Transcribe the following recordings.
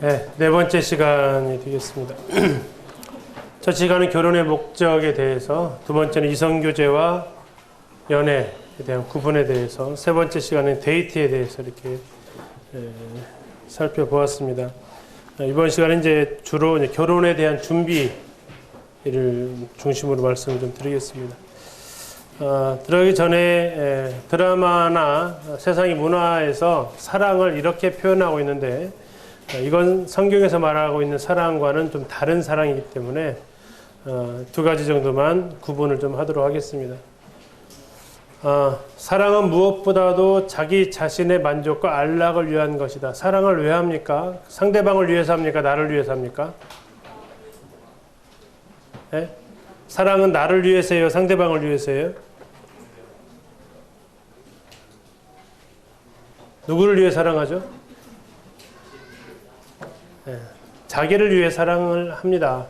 네, 네 번째 시간이 되겠습니다. 첫 시간은 결혼의 목적에 대해서, 두 번째는 이성교제와 연애에 대한 구분에 대해서, 세 번째 시간은 데이트에 대해서 이렇게 살펴보았습니다. 이번 시간은 이제 주로 결혼에 대한 준비를 중심으로 말씀을 좀 드리겠습니다. 들어가기 전에 드라마나 세상의 문화에서 사랑을 이렇게 표현하고 있는데, 이건 성경에서 말하고 있는 사랑과는 좀 다른 사랑이기 때문에 두 가지 정도만 구분을 좀 하도록 하겠습니다. 사랑은 무엇보다도 자기 자신의 만족과 안락을 위한 것이다. 사랑을 왜 합니까? 상대방을 위해서 합니까? 나를 위해서 합니까? 네? 사랑은 나를 위해서예요? 상대방을 위해서예요? 누구를 위해 사랑하죠? 네. 자기를 위해 사랑을 합니다.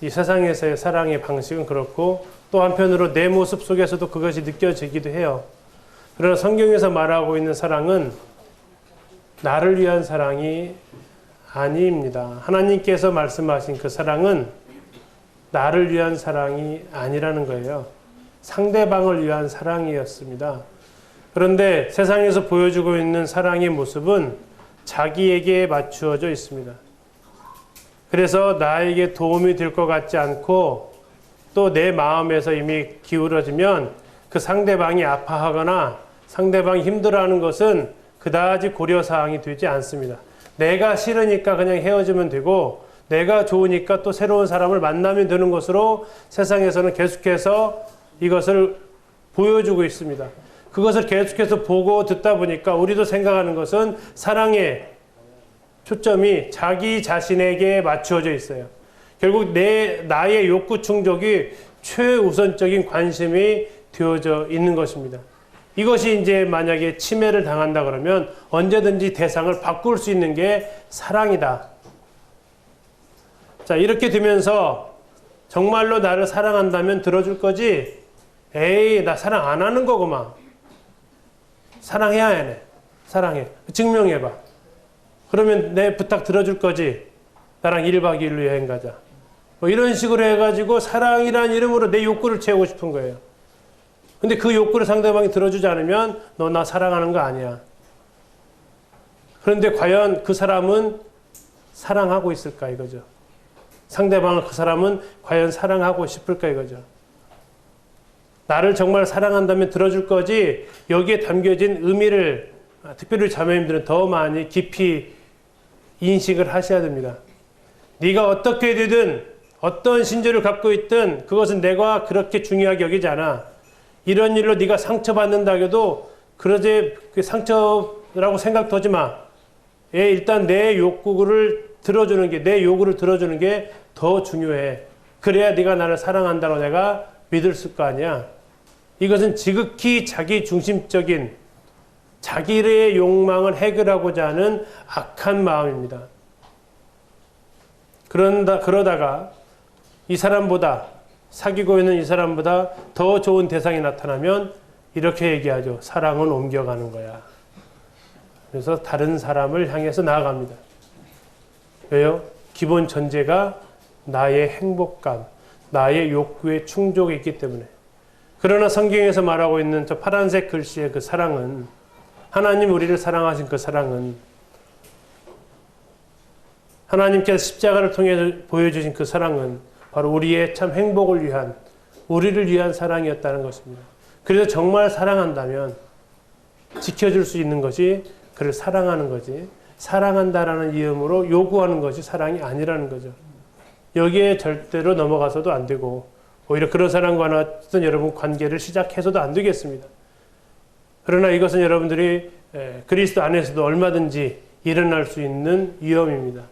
이 세상에서의 사랑의 방식은 그렇고, 또 한편으로 내 모습 속에서도 그것이 느껴지기도 해요. 그러나 성경에서 말하고 있는 사랑은 나를 위한 사랑이 아닙니다. 하나님께서 말씀하신 그 사랑은 나를 위한 사랑이 아니라는 거예요. 상대방을 위한 사랑이었습니다. 그런데 세상에서 보여주고 있는 사랑의 모습은 자기에게 맞추어져 있습니다. 그래서 나에게 도움이 될 것 같지 않고, 또 내 마음에서 이미 기울어지면 그 상대방이 아파하거나 상대방이 힘들어하는 것은 그다지 고려사항이 되지 않습니다. 내가 싫으니까 그냥 헤어지면 되고, 내가 좋으니까 또 새로운 사람을 만나면 되는 것으로 세상에서는 계속해서 이것을 보여주고 있습니다. 그것을 계속해서 보고 듣다 보니까 우리도 생각하는 것은 사랑의 초점이 자기 자신에게 맞추어져 있어요. 결국 나의 욕구 충족이 최우선적인 관심이 되어져 있는 것입니다. 이것이 이제 만약에 침해를 당한다 그러면 언제든지 대상을 바꿀 수 있는 게 사랑이다. 자, 이렇게 되면서 정말로 나를 사랑한다면 들어줄 거지? 에이, 나 사랑 안 하는 거구만. 사랑해야 해. 사랑해. 증명해봐. 그러면 내 부탁 들어줄 거지? 나랑 1박 2일로 여행 가자. 뭐 이런 식으로 해가지고 사랑이란 이름으로 내 욕구를 채우고 싶은 거예요. 근데 그 욕구를 상대방이 들어주지 않으면 너 나 사랑하는 거 아니야. 그런데 과연 그 사람은 사랑하고 있을까 이거죠. 상대방을 그 사람은 과연 사랑하고 싶을까 이거죠. 나를 정말 사랑한다면 들어줄 거지, 여기에 담겨진 의미를 특별히 자매님들은 더 많이 깊이 인식을 하셔야 됩니다. 네가 어떻게 되든 어떤 신조를 갖고 있든 그것은 내가 그렇게 중요하게 여기지 않아. 이런 일로 네가 상처받는다 해도 그러지 상처라고 생각하지 마. 일단 내 욕구를 들어주는 게, 내 요구를 들어주는 게 더 중요해. 그래야 네가 나를 사랑한다고 내가 믿을 거 아니야. 이것은 지극히 자기 중심적인 자기의 욕망을 해결하고자 하는 악한 마음입니다. 그러다가 이 사람보다, 사귀고 있는 이 사람보다 더 좋은 대상이 나타나면 이렇게 얘기하죠. 사랑은 옮겨가는 거야. 그래서 다른 사람을 향해서 나아갑니다. 왜요? 기본 전제가 나의 행복감, 나의 욕구의 충족이 있기 때문에. 그러나 성경에서 말하고 있는 저 파란색 글씨의 그 사랑은, 하나님 우리를 사랑하신 그 사랑은, 하나님께서 십자가를 통해 보여주신 그 사랑은 바로 우리의 참 행복을 위한, 우리를 위한 사랑이었다는 것입니다. 그래서 정말 사랑한다면 지켜줄 수 있는 것이 그를 사랑하는 거지, 사랑한다라는 이름으로 요구하는 것이 사랑이 아니라는 거죠. 여기에 절대로 넘어가서도 안 되고, 오히려 그런 사람과 어떤 여러분 관계를 시작해서도 안 되겠습니다. 그러나 이것은 여러분들이 그리스도 안에서도 얼마든지 일어날 수 있는 위험입니다.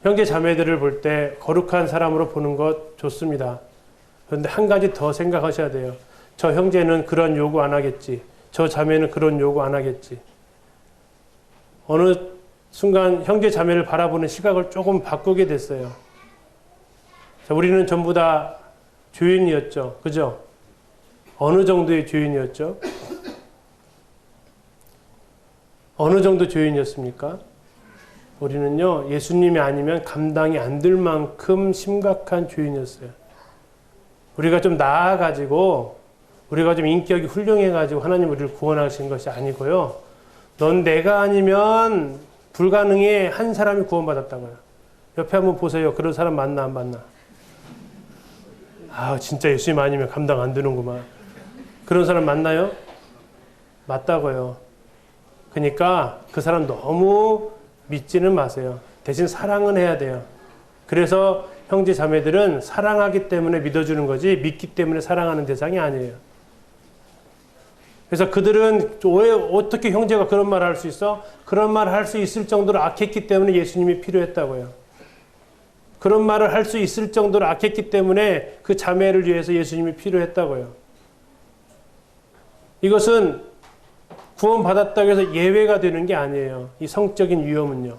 형제 자매들을 볼 때 거룩한 사람으로 보는 것 좋습니다. 그런데 한 가지 더 생각하셔야 돼요. 저 형제는 그런 요구 안 하겠지. 저 자매는 그런 요구 안 하겠지. 어느 순간 형제 자매를 바라보는 시각을 조금 바꾸게 됐어요. 자, 우리는 전부 다 죄인이었죠. 그죠? 어느 정도의 죄인이었죠? 어느 정도 죄인이었습니까? 우리는요, 예수님이 아니면 감당이 안 될 만큼 심각한 죄인이었어요. 우리가 좀 나아가지고, 우리가 좀 인격이 훌륭해가지고 하나님 우리를 구원하신 것이 아니고요. 넌 내가 아니면 불가능해 한 사람이 구원받았다고요. 옆에 한번 보세요. 그런 사람 맞나 안 맞나? 아, 진짜 예수님 아니면 감당 안 되는구만. 그런 사람 맞나요? 맞다고요. 그러니까 그 사람 너무 믿지는 마세요. 대신 사랑은 해야 돼요. 그래서 형제 자매들은 사랑하기 때문에 믿어주는 거지 믿기 때문에 사랑하는 대상이 아니에요. 그래서 그들은 왜 어떻게 형제가 그런 말을 할 수 있어? 그런 말을 할 수 있을 정도로 악했기 때문에 예수님이 필요했다고요. 그런 말을 할 수 있을 정도로 악했기 때문에 그 자매를 위해서 예수님이 필요했다고요. 이것은 구원받았다고 해서 예외가 되는 게 아니에요. 이 성적인 위험은요.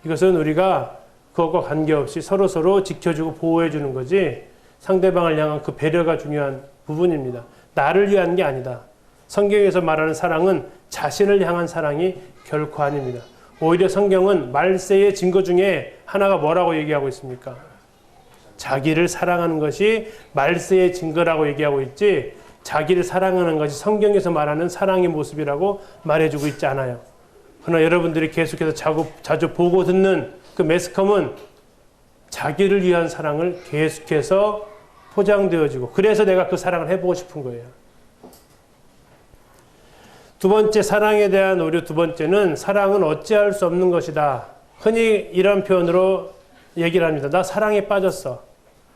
이것은 우리가 그것과 관계없이 서로서로 지켜주고 보호해주는 거지 상대방을 향한 그 배려가 중요한 부분입니다. 나를 위한 게 아니다. 성경에서 말하는 사랑은 자신을 향한 사랑이 결코 아닙니다. 오히려 성경은 말세의 증거 중에 하나가 뭐라고 얘기하고 있습니까? 자기를 사랑하는 것이 말세의 증거라고 얘기하고 있지 자기를 사랑하는 것이 성경에서 말하는 사랑의 모습이라고 말해주고 있지 않아요. 그러나 여러분들이 계속해서 자주 보고 듣는 그 매스컴은 자기를 위한 사랑을 계속해서 포장되어지고 그래서 내가 그 사랑을 해보고 싶은 거예요. 두 번째, 사랑에 대한 오류 두 번째는 사랑은 어찌할 수 없는 것이다. 흔히 이런 표현으로 얘기를 합니다. 나 사랑에 빠졌어.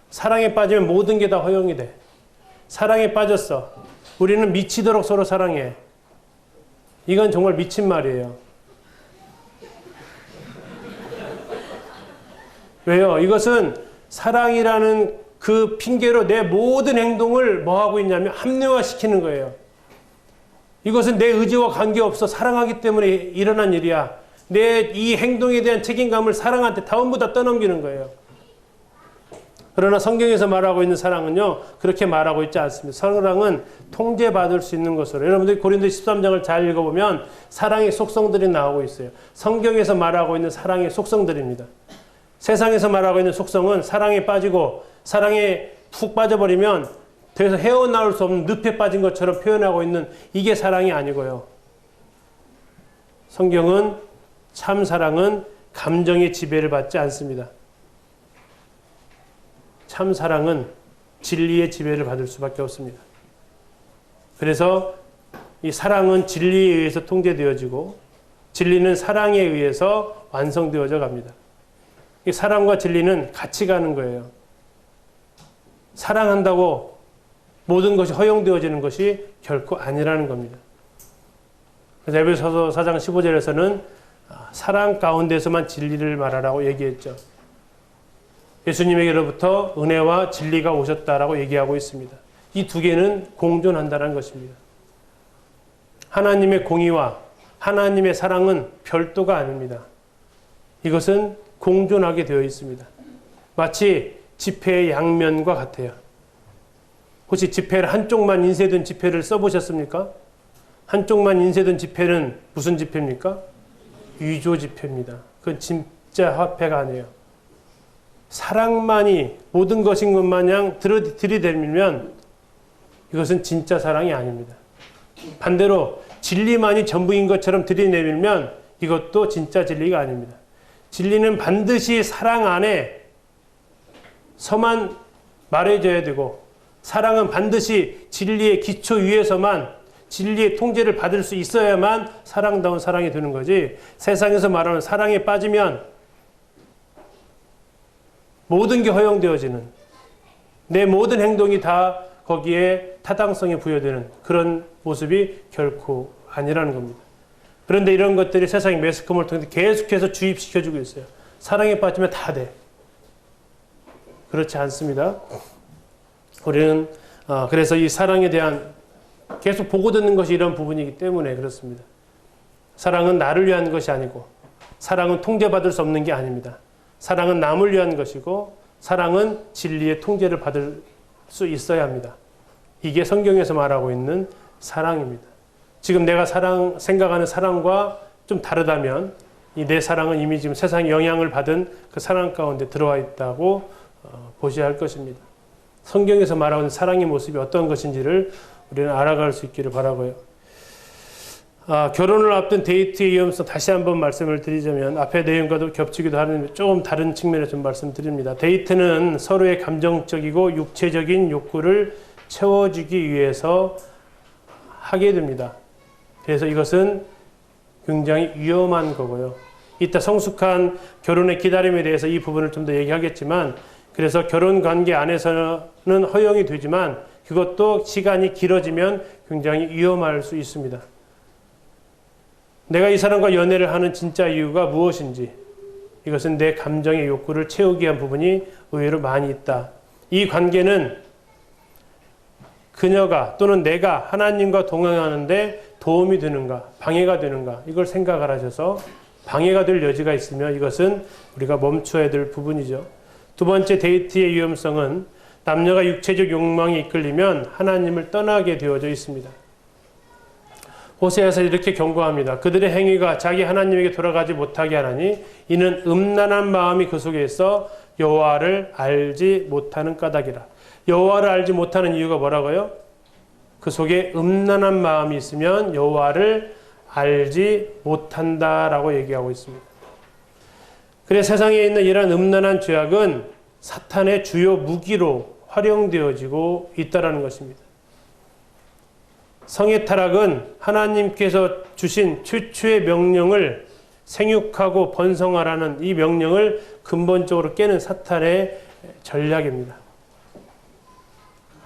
사랑에 빠지면 모든 게 다 허용이 돼. 사랑에 빠졌어. 우리는 미치도록 서로 사랑해. 이건 정말 미친 말이에요. 왜요? 이것은 사랑이라는 그 핑계로 내 모든 행동을 뭐 하고 있냐면 합리화시키는 거예요. 이것은 내 의지와 관계없어. 사랑하기 때문에 일어난 일이야. 내 이 행동에 대한 책임감을 사랑한테 전부 다 떠넘기는 거예요. 그러나 성경에서 말하고 있는 사랑은요, 그렇게 말하고 있지 않습니다. 사랑은 통제받을 수 있는 것으로. 여러분들이 고린도 13장을 잘 읽어보면 사랑의 속성들이 나오고 있어요. 성경에서 말하고 있는 사랑의 속성들입니다. 세상에서 말하고 있는 속성은 사랑에 빠지고 사랑에 푹 빠져버리면 더 이상 헤어나올 수 없는 늪에 빠진 것처럼 표현하고 있는 이게 사랑이 아니고요. 성경은 참 사랑은 감정의 지배를 받지 않습니다. 참 사랑은 진리의 지배를 받을 수밖에 없습니다. 그래서 이 사랑은 진리에 의해서 통제되어지고 진리는 사랑에 의해서 완성되어져 갑니다. 이 사랑과 진리는 같이 가는 거예요. 사랑한다고 모든 것이 허용되어지는 것이 결코 아니라는 겁니다. 그래서 에베소서 4장 15절에서는 사랑 가운데서만 진리를 말하라고 얘기했죠. 예수님에게로부터 은혜와 진리가 오셨다라고 얘기하고 있습니다. 이 두 개는 공존한다는 것입니다. 하나님의 공의와 하나님의 사랑은 별도가 아닙니다. 이것은 공존하게 되어 있습니다. 마치 지폐의 양면과 같아요. 혹시 지폐를 한쪽만 인쇄된 지폐를 써보셨습니까? 한쪽만 인쇄된 지폐는 무슨 지폐입니까? 위조 지폐입니다. 그건 진짜 화폐가 아니에요. 사랑만이 모든 것인 것 마냥 들이대면 이것은 진짜 사랑이 아닙니다. 반대로 진리만이 전부인 것처럼 들이내밀면 이것도 진짜 진리가 아닙니다. 진리는 반드시 사랑 안에서만 말해줘야 되고 사랑은 반드시 진리의 기초 위에서만 진리의 통제를 받을 수 있어야만 사랑다운 사랑이 되는 거지 세상에서 말하는 사랑에 빠지면 모든 게 허용되어지는 내 모든 행동이 다 거기에 타당성이 부여되는 그런 모습이 결코 아니라는 겁니다. 그런데 이런 것들이 세상의 매스컴을 통해 계속해서 주입시켜주고 있어요. 사랑에 빠지면 다 돼. 그렇지 않습니다. 우리는 그래서 이 사랑에 대한 계속 보고 듣는 것이 이런 부분이기 때문에 그렇습니다. 사랑은 나를 위한 것이 아니고 사랑은 통제받을 수 없는 게 아닙니다. 사랑은 남을 위한 것이고 사랑은 진리의 통제를 받을 수 있어야 합니다. 이게 성경에서 말하고 있는 사랑입니다. 지금 내가 생각하는 사랑과 좀 다르다면 이 내 사랑은 이미 지금 세상의 영향을 받은 그 사랑 가운데 들어와 있다고 보셔야 할 것입니다. 성경에서 말하고 있는 사랑의 모습이 어떤 것인지를 우리는 알아갈 수 있기를 바라고요. 결혼을 앞둔 데이트의 위험성 다시 한번 말씀을 드리자면 앞의 내용과도 겹치기도 하는데 조금 다른 측면에서 좀 말씀드립니다. 데이트는 서로의 감정적이고 육체적인 욕구를 채워주기 위해서 하게 됩니다. 그래서 이것은 굉장히 위험한 거고요. 이따 성숙한 결혼의 기다림에 대해서 이 부분을 좀 더 얘기하겠지만, 그래서 결혼 관계 안에서는 허용이 되지만 그것도 시간이 길어지면 굉장히 위험할 수 있습니다. 내가 이 사람과 연애를 하는 진짜 이유가 무엇인지, 이것은 내 감정의 욕구를 채우기 위한 부분이 의외로 많이 있다. 이 관계는 그녀가 또는 내가 하나님과 동행하는데 도움이 되는가, 방해가 되는가, 이걸 생각을 하셔서 방해가 될 여지가 있으면 이것은 우리가 멈춰야 될 부분이죠. 두 번째, 데이트의 위험성은 남녀가 육체적 욕망에 이끌리면 하나님을 떠나게 되어져 있습니다. 호세아서 이렇게 경고합니다. 그들의 행위가 자기 하나님에게 돌아가지 못하게 하나니 이는 음란한 마음이 그 속에 있어 여호와를 알지 못하는 까닭이라. 여호와를 알지 못하는 이유가 뭐라고요? 그 속에 음란한 마음이 있으면 여호와를 알지 못한다라고 얘기하고 있습니다. 그래서 세상에 있는 이러한 음란한 죄악은 사탄의 주요 무기로 활용되어지고 있다는 것입니다. 성의 타락은 하나님께서 주신 최초의 명령을 생육하고 번성하라는 이 명령을 근본적으로 깨는 사탄의 전략입니다.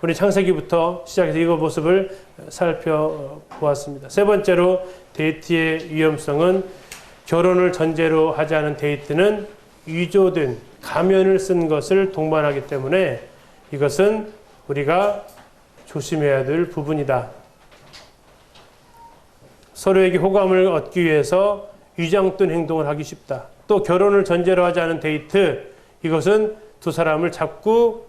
우리 창세기부터 시작해서 이 모습을 살펴보았습니다. 세 번째로, 데이트의 위험성은 결혼을 전제로 하지 않은 데이트는 위조된 가면을 쓴 것을 동반하기 때문에 이것은 우리가 조심해야 될 부분이다. 서로에게 호감을 얻기 위해서 위장된 행동을 하기 쉽다. 또 결혼을 전제로 하지 않은 데이트, 이것은 두 사람을 자꾸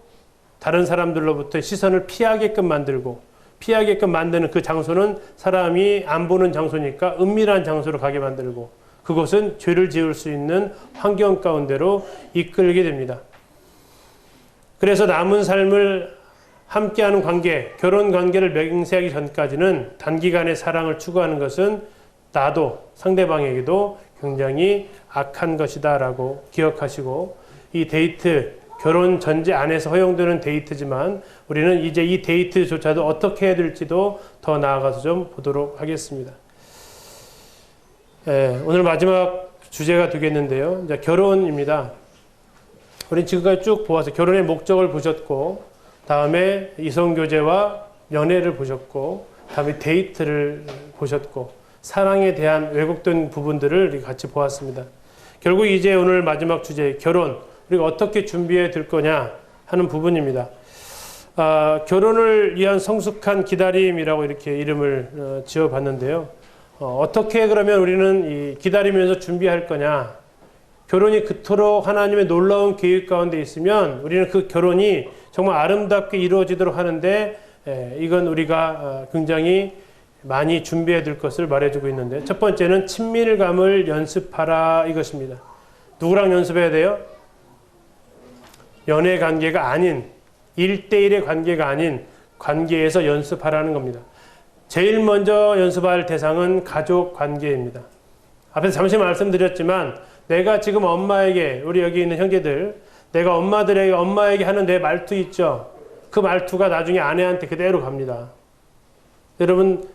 다른 사람들로부터 시선을 피하게끔 만드는 그 장소는 사람이 안 보는 장소니까 은밀한 장소로 가게 만들고, 그것은 죄를 지을 수 있는 환경 가운데로 이끌게 됩니다. 그래서 남은 삶을 함께하는 관계, 결혼 관계를 맹세하기 전까지는 단기간의 사랑을 추구하는 것은 나도 상대방에게도 굉장히 악한 것이다 라고 기억하시고, 이 데이트, 결혼 전제 안에서 허용되는 데이트지만 우리는 이제 이 데이트조차도 어떻게 해야 될지도 더 나아가서 좀 보도록 하겠습니다. 오늘 마지막 주제가 되겠는데요. 이제 결혼입니다. 우리는 지금까지 쭉 보아서 결혼의 목적을 보셨고, 다음에 이성교제와 연애를 보셨고, 다음에 데이트를 보셨고, 사랑에 대한 왜곡된 부분들을 같이 보았습니다. 결국 이제 오늘 마지막 주제, 결혼, 우리가 어떻게 준비해야 될 거냐 하는 부분입니다. 결혼을 위한 성숙한 기다림이라고 이렇게 이름을 지어봤는데요. 어떻게 그러면 우리는 이 기다리면서 준비할 거냐? 결혼이 그토록 하나님의 놀라운 계획 가운데 있으면 우리는 그 결혼이 정말 아름답게 이루어지도록 하는데, 이건 우리가 굉장히 많이 준비해야 될 것을 말해주고 있는데, 첫 번째는 친밀감을 연습하라 이것입니다. 누구랑 연습해야 돼요? 연애 관계가 아닌, 1대1의 관계가 아닌 관계에서 연습하라는 겁니다. 제일 먼저 연습할 대상은 가족 관계입니다. 앞에서 잠시 말씀드렸지만, 내가 지금 엄마에게, 우리 여기 있는 형제들, 내가 엄마에게 하는 내 말투 있죠? 그 말투가 나중에 아내한테 그대로 갑니다. 여러분,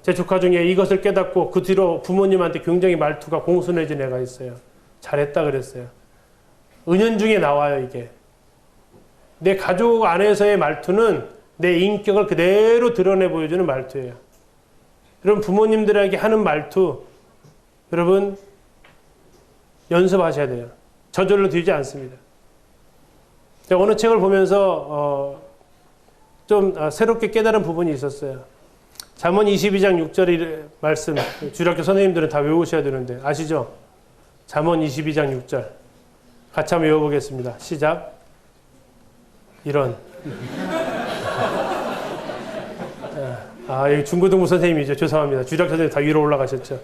제 조카 중에 이것을 깨닫고 그 뒤로 부모님한테 굉장히 말투가 공손해진 애가 있어요. 잘했다 그랬어요. 은연중에 나와요, 이게. 내 가족 안에서의 말투는 내 인격을 그대로 드러내 보여주는 말투예요. 여러분, 부모님들에게 하는 말투, 여러분, 연습하셔야 돼요. 저절로 되지 않습니다. 제가 어느 책을 보면서 좀 새롭게 깨달은 부분이 있었어요. 잠언 22장 6절의 말씀, 주일학교 선생님들은 다 외우셔야 되는데 아시죠? 잠언 22장 6절. 같이 한번 외워보겠습니다. 시작. 이런. 여기 중고등부 선생님이죠. 죄송합니다. 주일학교 선생님 다 위로 올라가셨죠.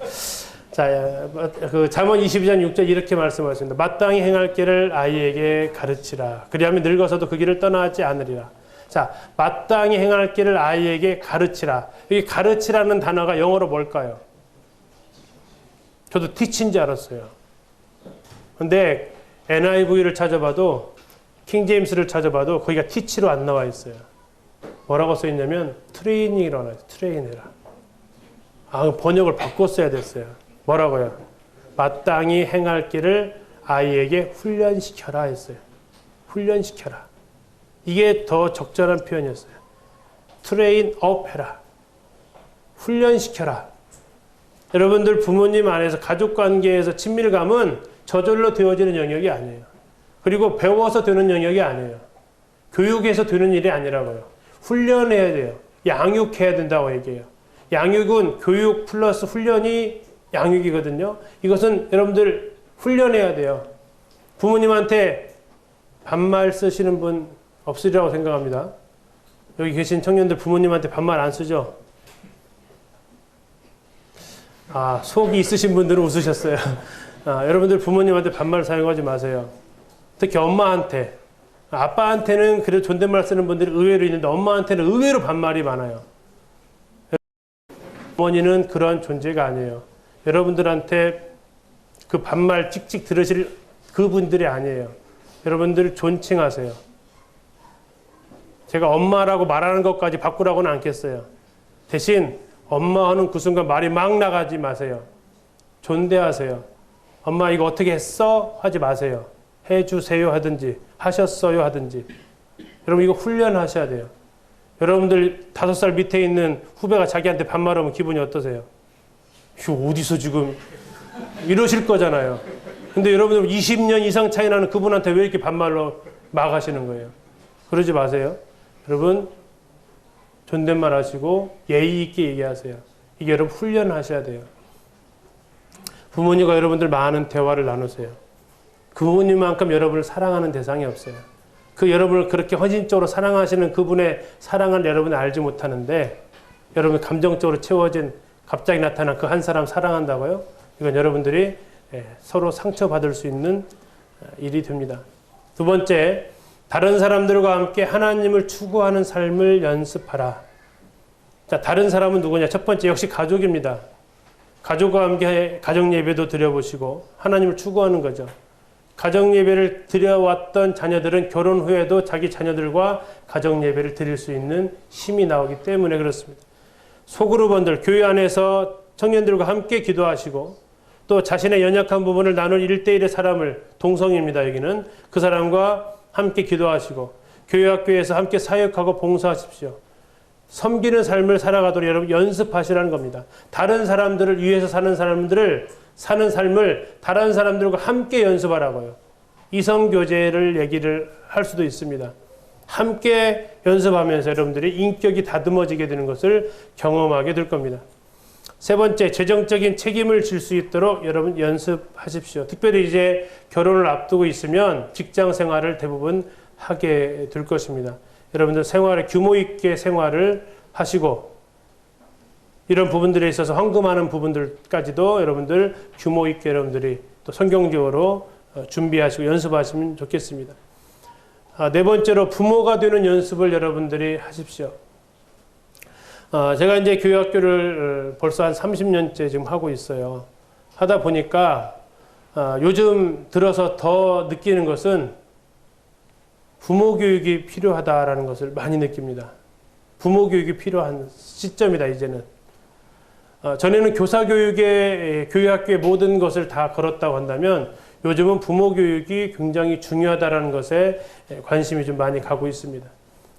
자, 그 잠언 22장 6절 이렇게 말씀하셨습니다. 마땅히 행할 길을 아이에게 가르치라. 그리하면 늙어서도 그 길을 떠나지 않으리라. 자, 마땅히 행할 길을 아이에게 가르치라. 여기 가르치라는 단어가 영어로 뭘까요? 저도 teach인 줄 알았어요. 근데 NIV를 찾아봐도 킹제임스를 찾아봐도 거기가 teach로 안 나와 있어요. 뭐라고 써 있냐면 트레이닝이라고 나와 있어요. 트레인해라. 번역을 바꿨어야 됐어요. 뭐라고요? 마땅히 행할 길을 아이에게 훈련시켜라 했어요. 훈련시켜라. 이게 더 적절한 표현이었어요. 트레인 업 해라. 훈련시켜라. 여러분들 부모님 안에서 가족관계에서 친밀감은 저절로 되어지는 영역이 아니에요. 그리고 배워서 되는 영역이 아니에요. 교육에서 되는 일이 아니라고요. 훈련해야 돼요. 양육해야 된다고 얘기해요. 양육은 교육 플러스 훈련이 양육이거든요. 이것은 여러분들 훈련해야 돼요. 부모님한테 반말 쓰시는 분 없으리라고 생각합니다. 여기 계신 청년들 부모님한테 반말 안 쓰죠? 속이 있으신 분들은 웃으셨어요. 여러분들 부모님한테 반말 사용하지 마세요. 특히 엄마한테. 아빠한테는 그래도 존댓말 쓰는 분들이 의외로 있는데 엄마한테는 의외로 반말이 많아요. 어머니는 그런 존재가 아니에요. 여러분들한테 그 반말 찍찍 들으실 그분들이 아니에요. 여러분들 존칭하세요. 제가 엄마라고 말하는 것까지 바꾸라고는 않겠어요. 대신 엄마 하는 그 순간 말이 막 나가지 마세요. 존대하세요. 엄마 이거 어떻게 했어? 하지 마세요. 해주세요 하든지 하셨어요 하든지. 여러분 이거 훈련하셔야 돼요. 여러분들 5살 밑에 있는 후배가 자기한테 반말하면 기분이 어떠세요? 이거 어디서 지금 이러실 거잖아요. 근데 여러분들 20년 이상 차이 나는 그분한테 왜 이렇게 반말로 막 하시는 거예요? 그러지 마세요. 여러분 존댓말 하시고 예의 있게 얘기하세요. 이게 여러분 훈련하셔야 돼요. 부모님과 여러분들 많은 대화를 나누세요. 그 부모님만큼 여러분을 사랑하는 대상이 없어요. 그 여러분을 그렇게 헌신적으로 사랑하시는 그분의 사랑을 여러분이 알지 못하는데 여러분 감정적으로 채워진 갑자기 나타난 그 한 사람 사랑한다고요? 이건 여러분들이 서로 상처받을 수 있는 일이 됩니다. 두 번째, 다른 사람들과 함께 하나님을 추구하는 삶을 연습하라. 자, 다른 사람은 누구냐? 첫 번째, 역시 가족입니다. 가족과 함께 가정 예배도 드려보시고 하나님을 추구하는 거죠. 가정 예배를 드려왔던 자녀들은 결혼 후에도 자기 자녀들과 가정 예배를 드릴 수 있는 힘이 나오기 때문에 그렇습니다. 소그룹원들, 교회 안에서 청년들과 함께 기도하시고 또 자신의 연약한 부분을 나눌 1대1의 사람을, 동성입니다. 여기는 그 사람과 함께 기도하시고 교회 학교에서 함께 사역하고 봉사하십시오. 섬기는 삶을 살아가도록 여러분 연습하시라는 겁니다. 다른 사람들을 위해서 사는 삶을 다른 사람들과 함께 연습하라고요. 이성교제를 얘기를 할 수도 있습니다. 함께 연습하면서 여러분들이 인격이 다듬어지게 되는 것을 경험하게 될 겁니다. 세 번째, 재정적인 책임을 질 수 있도록 여러분 연습하십시오. 특별히 이제 결혼을 앞두고 있으면 직장 생활을 대부분 하게 될 것입니다. 여러분들 생활에 규모 있게 생활을 하시고 이런 부분들에 있어서 헌금하는 부분들까지도 여러분들 규모 있게 여러분들이 또 성경적으로 준비하시고 연습하시면 좋겠습니다. 네 번째로 부모가 되는 연습을 여러분들이 하십시오. 제가 이제 교회학교를 벌써 한 30년째 지금 하고 있어요. 하다 보니까 요즘 들어서 더 느끼는 것은 부모 교육이 필요하다라는 것을 많이 느낍니다. 부모 교육이 필요한 시점이다, 이제는. 전에는 교사 교육에, 교회학교의 모든 것을 다 걸었다고 한다면 요즘은 부모 교육이 굉장히 중요하다는 것에 관심이 좀 많이 가고 있습니다.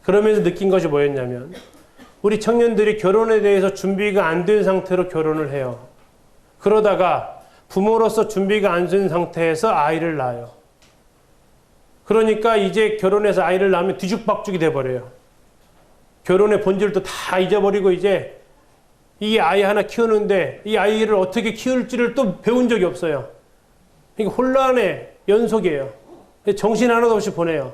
그러면서 느낀 것이 뭐였냐면 우리 청년들이 결혼에 대해서 준비가 안 된 상태로 결혼을 해요. 그러다가 부모로서 준비가 안 된 상태에서 아이를 낳아요. 그러니까 이제 결혼해서 아이를 낳으면 뒤죽박죽이 돼버려요. 결혼의 본질도 다 잊어버리고 이제 이 아이 하나 키우는데 이 아이를 어떻게 키울지를 또 배운 적이 없어요. 그러니까 혼란의 연속이에요. 정신 하나도 없이 보내요.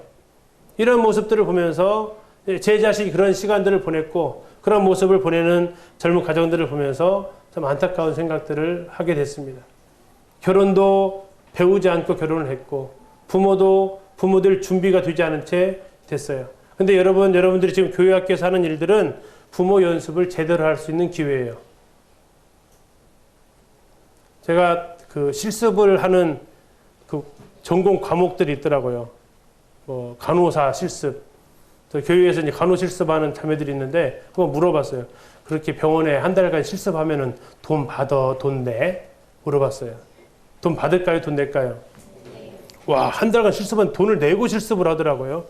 이런 모습들을 보면서 제 자신이 그런 시간들을 보냈고 그런 모습을 보내는 젊은 가정들을 보면서 참 안타까운 생각들을 하게 됐습니다. 결혼도 배우지 않고 결혼을 했고 부모들 준비가 되지 않은 채 됐어요. 근데 여러분들이 지금 교회학교에서 하는 일들은 부모 연습을 제대로 할 수 있는 기회예요. 제가 그 실습을 하는 그 전공 과목들이 있더라고요. 뭐 간호사 실습. 저 교회에서 이제 간호 실습하는 자매들이 있는데 한번 물어봤어요. 그렇게 병원에 한 달간 실습하면은 돈 받아, 돈 내? 물어봤어요. 돈 받을까요? 돈 낼까요? 와, 한 달간 실습은 돈을 내고 실습을 하더라고요.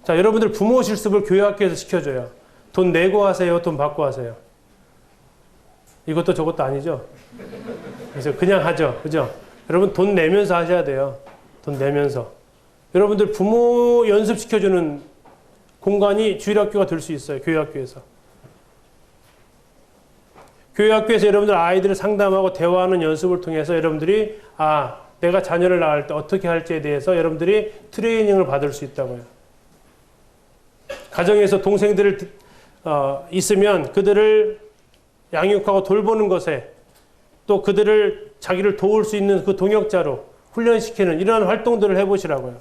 자, 여러분들 부모 실습을 교회학교에서 시켜줘요. 돈 내고 하세요? 돈 받고 하세요? 이것도 저것도 아니죠? 그래서 그냥 하죠. 그죠? 여러분 돈 내면서 하셔야 돼요. 돈 내면서. 여러분들 부모 연습시켜주는 공간이 주일학교가 될 수 있어요. 교회학교에서. 교회학교에서 여러분들 아이들을 상담하고 대화하는 연습을 통해서 여러분들이 내가 자녀를 낳을 때 어떻게 할지에 대해서 여러분들이 트레이닝을 받을 수 있다고요. 가정에서 동생들을 있으면 그들을 양육하고 돌보는 것에 또 그들을 자기를 도울 수 있는 그 동역자로 훈련시키는 이러한 활동들을 해보시라고요.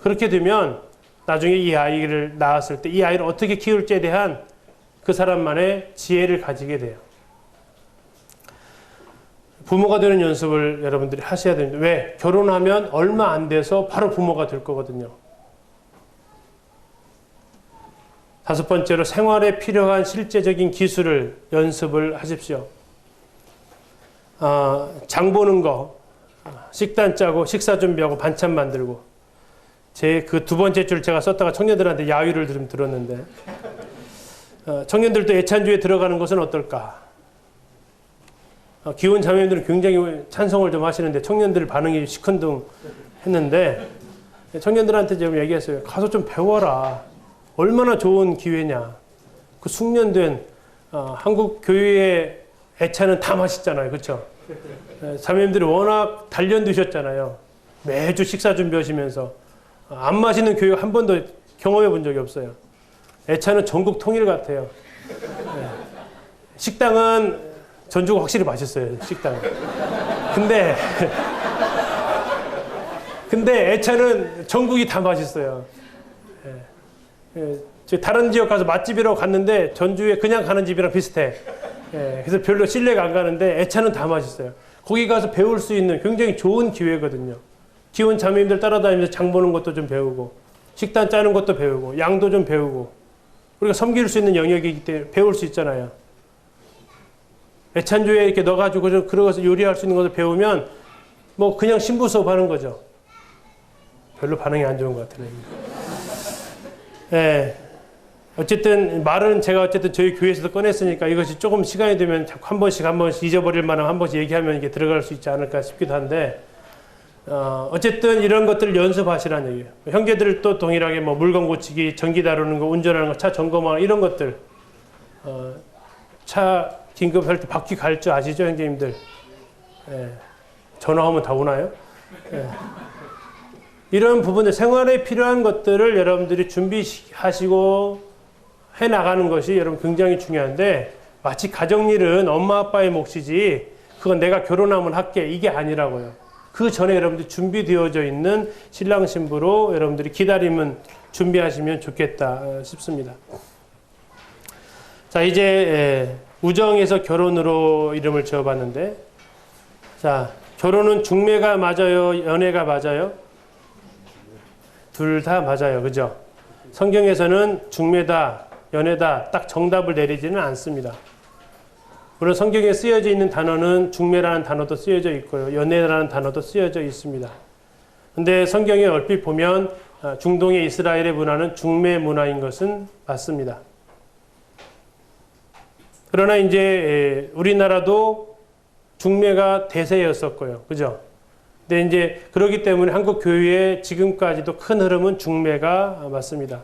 그렇게 되면 나중에 이 아이를 낳았을 때 이 아이를 어떻게 키울지에 대한 그 사람만의 지혜를 가지게 돼요. 부모가 되는 연습을 여러분들이 하셔야 됩니다. 왜? 결혼하면 얼마 안 돼서 바로 부모가 될 거거든요. 5번째로 생활에 필요한 실제적인 기술을 연습을 하십시오. 장 보는 거, 식단 짜고 식사 준비하고 반찬 만들고 제 그 2번째 줄 제가 썼다가 청년들한테 야유를 좀 들었는데 청년들도 애찬주에 들어가는 것은 어떨까? 기혼 자매님들은 굉장히 찬성을 좀 하시는데 청년들 반응이 시큰둥 했는데 청년들한테 좀 얘기했어요. 가서 좀 배워라. 얼마나 좋은 기회냐. 그 숙련된 한국 교회의 애차는 다 맛있잖아요. 그렇죠? 자매님들이 워낙 단련되셨잖아요. 매주 식사 준비하시면서 안 마시는 교육 한 번도 경험해 본 적이 없어요. 애차는 전국 통일 같아요. 식당은 전주가 확실히 맛있어요. 식당은. 근데 애차는 전국이 다 맛있어요. 다른 지역 가서 맛집이라고 갔는데 전주에 그냥 가는 집이랑 비슷해. 그래서 별로 신뢰가 안 가는데 애차는 다 맛있어요. 거기 가서 배울 수 있는 굉장히 좋은 기회거든요. 기혼 자매님들 따라다니면서 장 보는 것도 좀 배우고 식단 짜는 것도 배우고 양도 좀 배우고 우리가 섬길 수 있는 영역이기 때문에 배울 수 있잖아요. 애찬주에 이렇게 넣어가지고 그러고서 요리할 수 있는 것을 배우면 뭐 그냥 신부 수업 하는 거죠. 별로 반응이 안 좋은 것 같아요. 어쨌든 말은 제가 어쨌든 저희 교회에서도 꺼냈으니까 이것이 조금 시간이 되면 자꾸 한 번씩 잊어버릴 만한 한 번씩 얘기하면 이게 들어갈 수 있지 않을까 싶기도 한데 어쨌든 이런 것들을 연습하시라는 얘기예요. 형제들 또 동일하게 뭐 물건 고치기, 전기 다루는 거, 운전하는 거, 차 점검하는 거 이런 것들 차 긴급할 때 바퀴 갈 줄 아시죠, 형제님들? 전화하면 다 오나요? 이런 부분들, 생활에 필요한 것들을 여러분들이 준비하시고 해나가는 것이 여러분 굉장히 중요한데 마치 가정일은 엄마 아빠의 몫이지 그건 내가 결혼하면 할게 이게 아니라고요. 그 전에 여러분들이 준비되어져 있는 신랑 신부로 여러분들이 기다리면 준비하시면 좋겠다 싶습니다. 자, 이제 우정에서 결혼으로 이름을 지어봤는데 자, 결혼은 중매가 맞아요? 연애가 맞아요? 둘 다 맞아요. 그죠? 성경에서는 중매다, 연애다 딱 정답을 내리지는 않습니다. 물론 성경에 쓰여져 있는 단어는 중매라는 단어도 쓰여져 있고요. 연애라는 단어도 쓰여져 있습니다. 근데 성경에 얼핏 보면 중동의 이스라엘의 문화는 중매 문화인 것은 맞습니다. 그러나 이제 우리나라도 중매가 대세였었고요. 그죠? 근데 이제 그렇기 때문에 한국 교회의 지금까지도 큰 흐름은 중매가 맞습니다.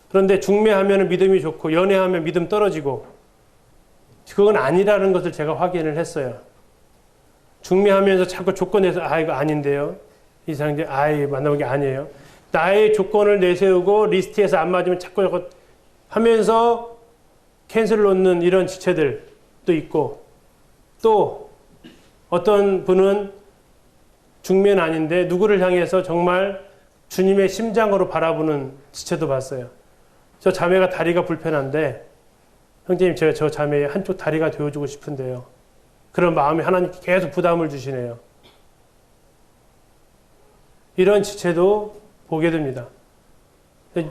그런데 중매하면 믿음이 좋고 연애하면 믿음 떨어지고 그건 아니라는 것을 제가 확인을 했어요. 중매하면서 자꾸 조건에서 이거 아닌데요. 이 사람들 만나본 게 아니에요. 나의 조건을 내세우고 리스트에서 안 맞으면 자꾸 하면서 캔슬을 놓는 이런 지체들도 있고, 또 어떤 분은 중매는 아닌데 누구를 향해서 정말 주님의 심장으로 바라보는 지체도 봤어요. 저 자매가 다리가 불편한데 형제님 제가 저 자매의 한쪽 다리가 되어주고 싶은데요. 그런 마음이 하나님께 계속 부담을 주시네요. 이런 지체도 보게 됩니다.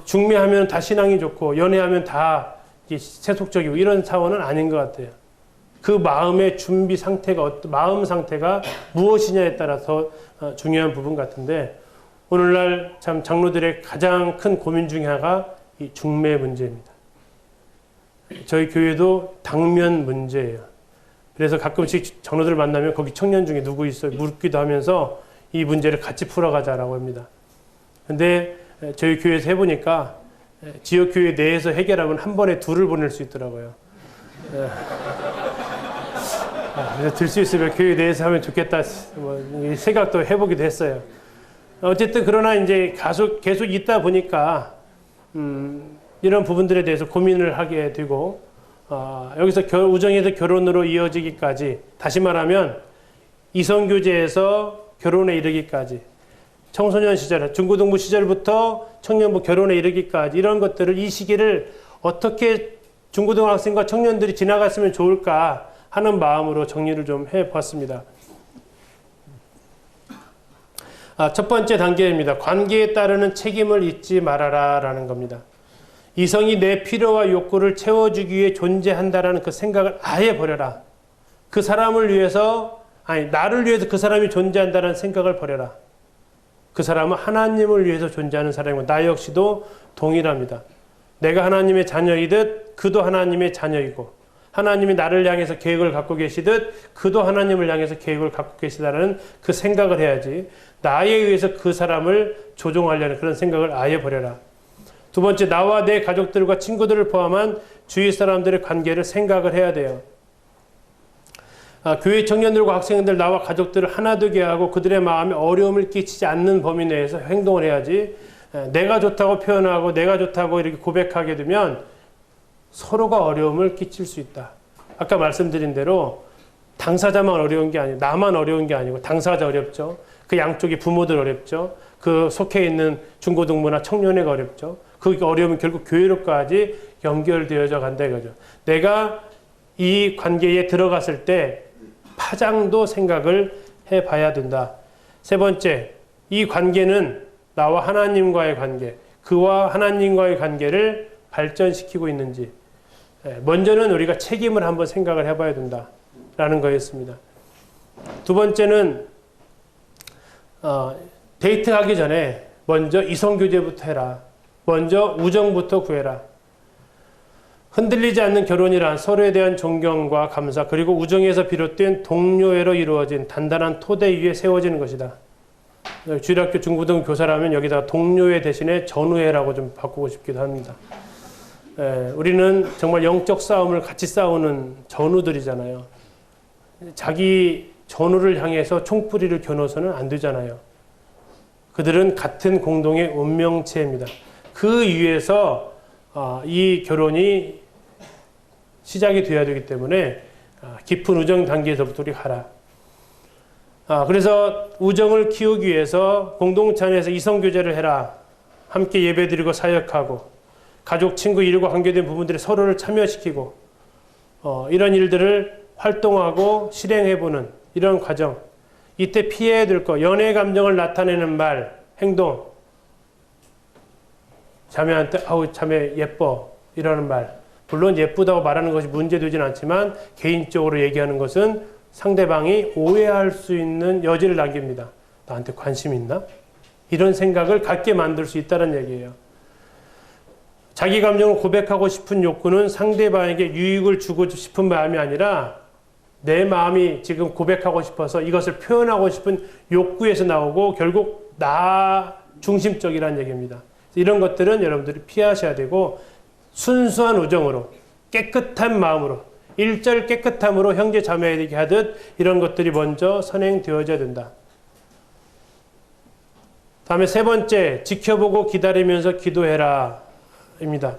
중매하면 다 신앙이 좋고 연애하면 다 세속적이고 이런 차원은 아닌 것 같아요. 그 마음의 준비 상태가 마음 상태가 무엇이냐에 따라서 중요한 부분 같은데, 오늘날 참 장로들의 가장 큰 고민 중에 하나가 이 중매 문제입니다. 저희 교회도 당면 문제예요. 그래서 가끔씩 장로들 만나면 거기 청년 중에 누구 있어요? 묻기도 하면서 이 문제를 같이 풀어가자라고 합니다. 근데 저희 교회에서 해보니까 지역교회 내에서 해결하면 한 번에 둘을 보낼 수 있더라고요. 그래서 들 수 있으면 교회 내에서 하면 좋겠다, 생각도 해보기도 했어요. 어쨌든 그러나 이제 계속 있다 보니까 이런 부분들에 대해서 고민을 하게 되고, 여기서 우정에서 결혼으로 이어지기까지, 다시 말하면 이성교제에서 결혼에 이르기까지, 청소년 시절, 중고등부 시절부터 청년부 결혼에 이르기까지 이런 것들을, 이 시기를 어떻게 중고등학생과 청년들이 지나갔으면 좋을까 하는 마음으로 정리를 좀 해봤습니다. 첫 번째 단계입니다. 관계에 따르는 책임을 잊지 말아라 라는 겁니다. 이성이 내 필요와 욕구를 채워주기 위해 존재한다라는 그 생각을 아예 버려라. 그 사람을 위해서, 나를 위해서 그 사람이 존재한다는 생각을 버려라. 그 사람은 하나님을 위해서 존재하는 사람이고 나 역시도 동일합니다. 내가 하나님의 자녀이듯 그도 하나님의 자녀이고, 하나님이 나를 향해서 계획을 갖고 계시듯 그도 하나님을 향해서 계획을 갖고 계시다는 그 생각을 해야지, 나에 의해서 그 사람을 조종하려는 그런 생각을 아예 버려라. 두 번째, 나와 내 가족들과 친구들을 포함한 주위 사람들의 관계를 생각을 해야 돼요. 교회 청년들과 학생들, 나와 가족들을 하나 되게 하고 그들의 마음에 어려움을 끼치지 않는 범위 내에서 행동을 해야지, 내가 좋다고 표현하고 내가 좋다고 이렇게 고백하게 되면 서로가 어려움을 끼칠 수 있다. 아까 말씀드린 대로 당사자만 어려운 게 아니고, 나만 어려운 게 아니고 당사자 어렵죠. 그 양쪽이 부모들 어렵죠. 그 속해 있는 중고등부나 청년회가 어렵죠. 그 어려움은 결국 교회로까지 연결되어져 간다 이거죠. 내가 이 관계에 들어갔을 때 파장도 생각을 해봐야 된다. 세 번째, 이 관계는 나와 하나님과의 관계, 그와 하나님과의 관계를 발전시키고 있는지, 먼저는 우리가 책임을 한번 생각을 해봐야 된다라는 거였습니다. 두 번째는 데이트하기 전에 먼저 이성교제부터 해라. 먼저 우정부터 구해라. 흔들리지 않는 결혼이란 서로에 대한 존경과 감사, 그리고 우정에서 비롯된 동료애로 이루어진 단단한 토대 위에 세워지는 것이다. 주일학교 중고등 교사라면 여기다가 동료애 대신에 전우애라고 좀 바꾸고 싶기도 합니다. 우리는 정말 영적 싸움을 같이 싸우는 전우들이잖아요. 자기 전우를 향해서 총뿌리를 겨눠서는 안 되잖아요. 그들은 같은 공동의 운명체입니다. 그 위에서 이 결혼이 시작이 되어야 되기 때문에 깊은 우정 단계에서부터 우리 가라. 그래서 우정을 키우기 위해서 공동체 안에서 이성교제를 해라. 함께 예배드리고 사역하고 가족, 친구, 일과 관계된 부분들에 서로를 참여시키고 이런 일들을 활동하고 실행해보는 이런 과정. 이때 피해야 될 거, 연애 감정을 나타내는 말, 행동. 자매한테 아우 자매 예뻐 이러는 말. 물론 예쁘다고 말하는 것이 문제되진 않지만 개인적으로 얘기하는 것은 상대방이 오해할 수 있는 여지를 남깁니다. 나한테 관심 있나? 이런 생각을 갖게 만들 수 있다는 얘기예요. 자기 감정을 고백하고 싶은 욕구는 상대방에게 유익을 주고 싶은 마음이 아니라 내 마음이 지금 고백하고 싶어서 이것을 표현하고 싶은 욕구에서 나오고 결국 나 중심적이라는 얘기입니다. 이런 것들은 여러분들이 피하셔야 되고 순수한 우정으로 깨끗한 마음으로 1절 깨끗함으로 형제 자매에게 하듯 이런 것들이 먼저 선행되어져야 된다. 다음에 세 번째, 지켜보고 기다리면서 기도해라 입니다.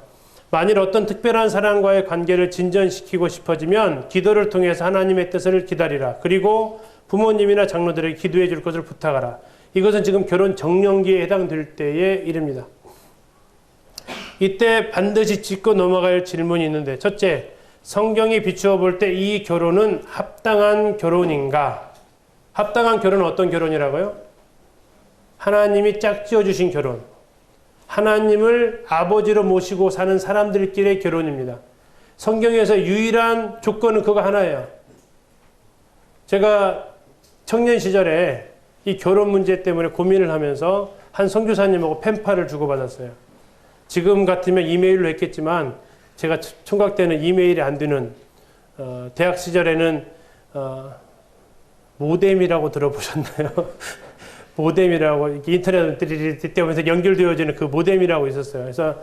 만일 어떤 특별한 사람과의 관계를 진전시키고 싶어지면 기도를 통해서 하나님의 뜻을 기다리라. 그리고 부모님이나 장로들에게 기도해 줄 것을 부탁하라. 이것은 지금 결혼 정년기에 해당될 때의 일입니다. 이때 반드시 짚고 넘어가야 할 질문이 있는데, 첫째, 성경이 비추어 볼 때 이 결혼은 합당한 결혼인가? 합당한 결혼은 어떤 결혼이라고요? 하나님이 짝지어 주신 결혼. 하나님을 아버지로 모시고 사는 사람들끼리의 결혼입니다. 성경에서 유일한 조건은 그거 하나예요. 제가 청년 시절에 이 결혼 문제 때문에 고민을 하면서 한 선교사님하고 펜팔을 주고받았어요. 지금 같으면 이메일로 했겠지만 제가 총각 때는 이메일이 안 되는 대학 시절에는 모뎀이라고 들어보셨나요? 모뎀이라고 이렇게 인터넷 띠띠띠 하면서 연결되어지는 그 모뎀이라고 있었어요. 그래서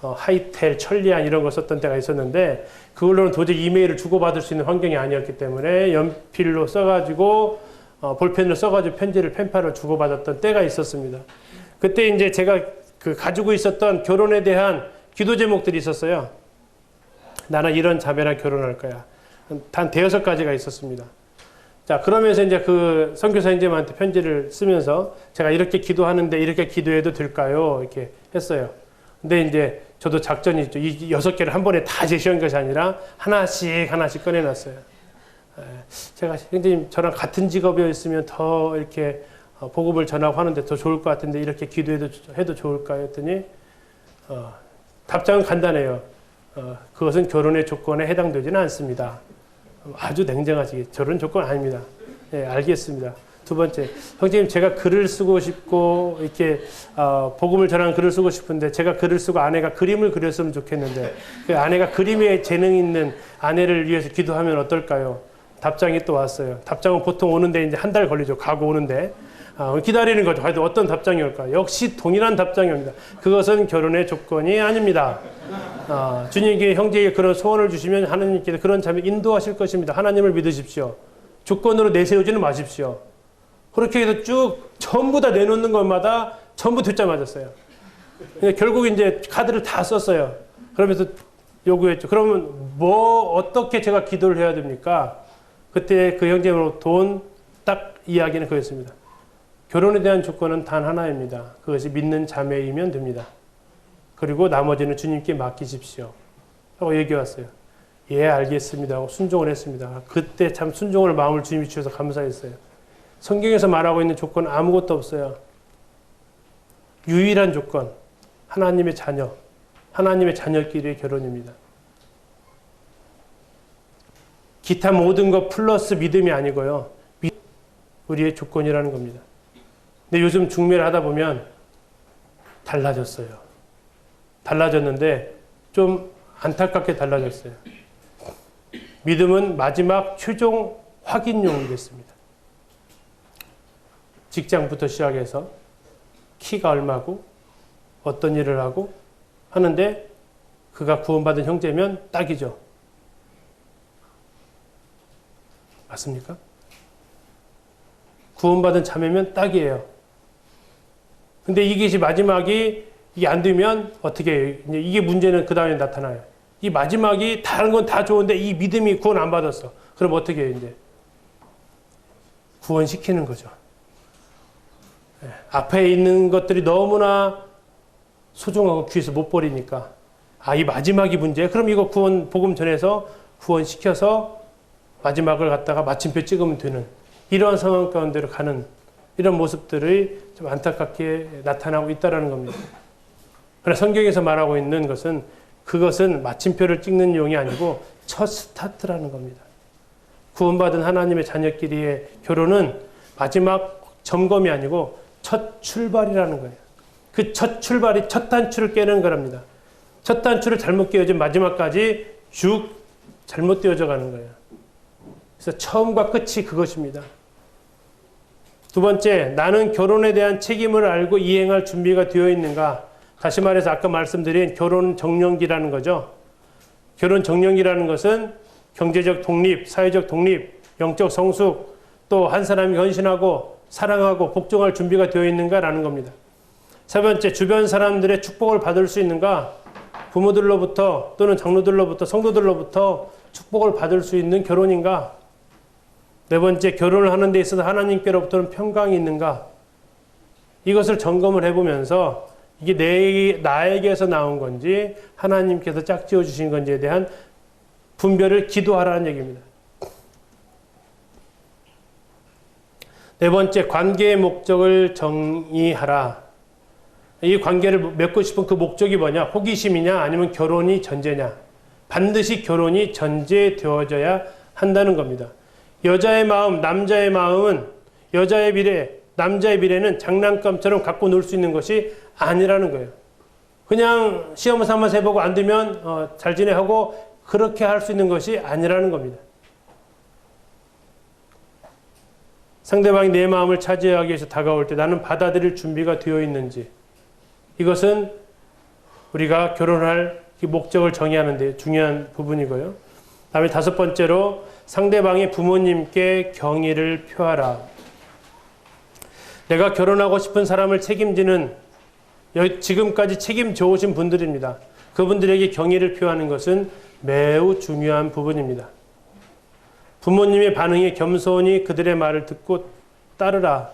하이텔, 천리안 이런 거 썼던 때가 있었는데 그걸로는 도저히 이메일을 주고받을 수 있는 환경이 아니었기 때문에 연필로 써가지고 볼펜으로 써가지고 편지를 펜팔로 주고받았던 때가 있었습니다. 그때 이제 제가 가지고 있었던 결혼에 대한 기도 제목들이 있었어요. 나는 이런 자매랑 결혼할 거야. 단 5가지가 있었습니다. 자, 그러면서 이제 그 선교사님한테 편지를 쓰면서 제가 이렇게 기도하는데 이렇게 기도해도 될까요? 이렇게 했어요. 근데 이제 저도 작전이 있죠. 이 6개를 한 번에 다 제시한 것이 아니라 하나씩 꺼내놨어요. 제가 선생님 저랑 같은 직업이었으면 더 이렇게 복음을 전하고 하는데 더 좋을 것 같은데 이렇게 기도해도 좋을까요? 했더니 답장은 간단해요. 그것은 결혼의 조건에 해당되지는 않습니다. 아주 냉정하시게 저런 조건 아닙니다. 네, 알겠습니다. 두 번째, 형제님 제가 글을 쓰고 싶고 이렇게 복음을 전하는 글을 쓰고 싶은데 제가 글을 쓰고 아내가 그림을 그렸으면 좋겠는데 그 아내가 그림에 재능 있는 아내를 위해서 기도하면 어떨까요? 답장이 또 왔어요. 답장은 보통 오는데 이제 한 달 걸리죠. 가고 오는데 기다리는 거죠. 하여튼 어떤 답장이 올까? 역시 동일한 답장이 옵니다. 그것은 결혼의 조건이 아닙니다. 주님께 형제에게 그런 소원을 주시면 하나님께서 그런 자매 인도하실 것입니다. 하나님을 믿으십시오. 조건으로 내세우지는 마십시오. 그렇게 해서 쭉 전부 다 내놓는 것마다 전부 듣자 맞았어요. 결국 이제 카드를 다 썼어요. 그러면서 요구했죠. 그러면 어떻게 제가 기도를 해야 됩니까? 그때 그 형제로 돈 딱 이야기는 그였습니다. 결혼에 대한 조건은 단 하나입니다. 그것이 믿는 자매이면 됩니다. 그리고 나머지는 주님께 맡기십시오. 하고 얘기해 왔어요. 예, 알겠습니다. 하고 순종을 했습니다. 그때 참 순종을 마음을 주님이 주셔서 감사했어요. 성경에서 말하고 있는 조건은 아무것도 없어요. 유일한 조건, 하나님의 자녀, 하나님의 자녀끼리의 결혼입니다. 기타 모든 것 플러스 믿음이 아니고요. 우리의 조건이라는 겁니다. 근데 요즘 중매를 하다 보면 달라졌어요. 달라졌는데 좀 안타깝게 달라졌어요. 믿음은 마지막 최종 확인용이 됐습니다. 직장부터 시작해서 키가 얼마고 어떤 일을 하고 하는데 그가 구원받은 형제면 딱이죠. 맞습니까? 구원받은 자매면 딱이에요. 근데 이게 마지막이 이게 안 되면 어떻게 해요? 이게 문제는 그 다음에 나타나요. 이 마지막이 다른 건 다 좋은데 이 믿음이 구원 안 받았어. 그럼 어떻게 해요, 이제? 구원시키는 거죠. 앞에 있는 것들이 너무나 소중하고 귀해서 못 버리니까. 이 마지막이 문제야? 그럼 이거 구원, 복음 전해서 구원시켜서 마지막을 갖다가 마침표 찍으면 되는 이러한 상황 가운데로 가는 이런 모습들이 좀 안타깝게 나타나고 있다는 겁니다. 그러나 성경에서 말하고 있는 것은 그것은 마침표를 찍는 용이 아니고 첫 스타트라는 겁니다. 구원받은 하나님의 자녀끼리의 결혼은 마지막 점검이 아니고 첫 출발이라는 거예요. 그 첫 출발이 첫 단추를 깨는 거랍니다. 첫 단추를 잘못 끼워진 마지막까지 쭉 잘못 띄워져 가는 거예요. 그래서 처음과 끝이 그것입니다. 두 번째, 나는 결혼에 대한 책임을 알고 이행할 준비가 되어 있는가? 다시 말해서 아까 말씀드린 결혼 정년기라는 거죠. 결혼 정년기라는 것은 경제적 독립, 사회적 독립, 영적 성숙, 또 한 사람이 헌신하고 사랑하고 복종할 준비가 되어 있는가라는 겁니다. 세 번째, 주변 사람들의 축복을 받을 수 있는가? 부모들로부터 또는 장로들로부터 성도들로부터 축복을 받을 수 있는 결혼인가? 네 번째, 결혼을 하는 데 있어서 하나님께로부터는 평강이 있는가? 이것을 점검을 해보면서 이게 나에게서 나온 건지 하나님께서 짝지어 주신 건지에 대한 분별을 기도하라는 얘기입니다. 네 번째, 관계의 목적을 정의하라. 이 관계를 맺고 싶은 그 목적이 뭐냐? 호기심이냐? 아니면 결혼이 전제냐? 반드시 결혼이 전제되어져야 한다는 겁니다. 여자의 마음, 남자의 마음은 여자의 미래, 남자의 미래는 장난감처럼 갖고 놀 수 있는 것이 아니라는 거예요. 그냥 시험 삼아서 해보고 안 되면 잘 지내하고 그렇게 할 수 있는 것이 아니라는 겁니다. 상대방이 내 마음을 차지하기 위해서 다가올 때 나는 받아들일 준비가 되어 있는지, 이것은 우리가 결혼할 목적을 정의하는 데 중요한 부분이고요. 다음에 다섯 번째로 상대방의 부모님께 경의를 표하라. 내가 결혼하고 싶은 사람을 책임지는 지금까지 책임져 오신 분들입니다. 그분들에게 경의를 표하는 것은 매우 중요한 부분입니다. 부모님의 반응에 겸손히 그들의 말을 듣고 따르라.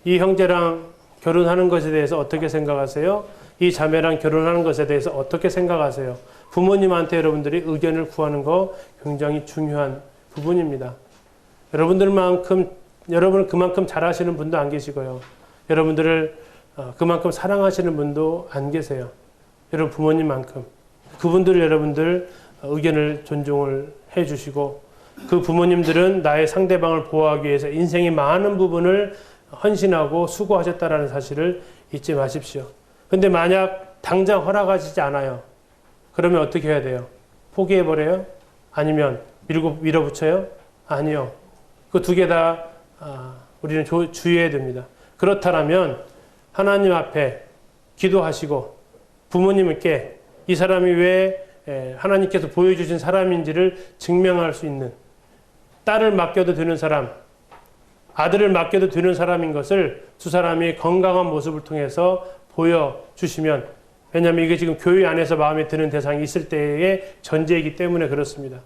이 형제랑 결혼하는 것에 대해서 어떻게 생각하세요? 이 자매랑 결혼하는 것에 대해서 어떻게 생각하세요? 부모님한테 여러분들이 의견을 구하는 거 굉장히 중요한 부분입니다. 여러분을 그만큼 잘하시는 분도 안 계시고요. 여러분들을 그만큼 사랑하시는 분도 안 계세요. 여러분 부모님만큼. 그분들 여러분들 의견을 존중을 해주시고, 그 부모님들은 나의 상대방을 보호하기 위해서 인생의 많은 부분을 헌신하고 수고하셨다는 사실을 잊지 마십시오. 근데 만약 당장 허락하시지 않아요. 그러면 어떻게 해야 돼요? 포기해버려요? 아니면 밀어붙여요? 아니요. 그 두 개 다 우리는 주의해야 됩니다. 그렇다면 하나님 앞에 기도하시고 부모님께 이 사람이 왜 하나님께서 보여주신 사람인지를 증명할 수 있는, 딸을 맡겨도 되는 사람, 아들을 맡겨도 되는 사람인 것을 두 사람이 건강한 모습을 통해서 보여주시면, 왜냐하면 이게 지금 교회 안에서 마음에 드는 대상이 있을 때의 전제이기 때문에 그렇습니다.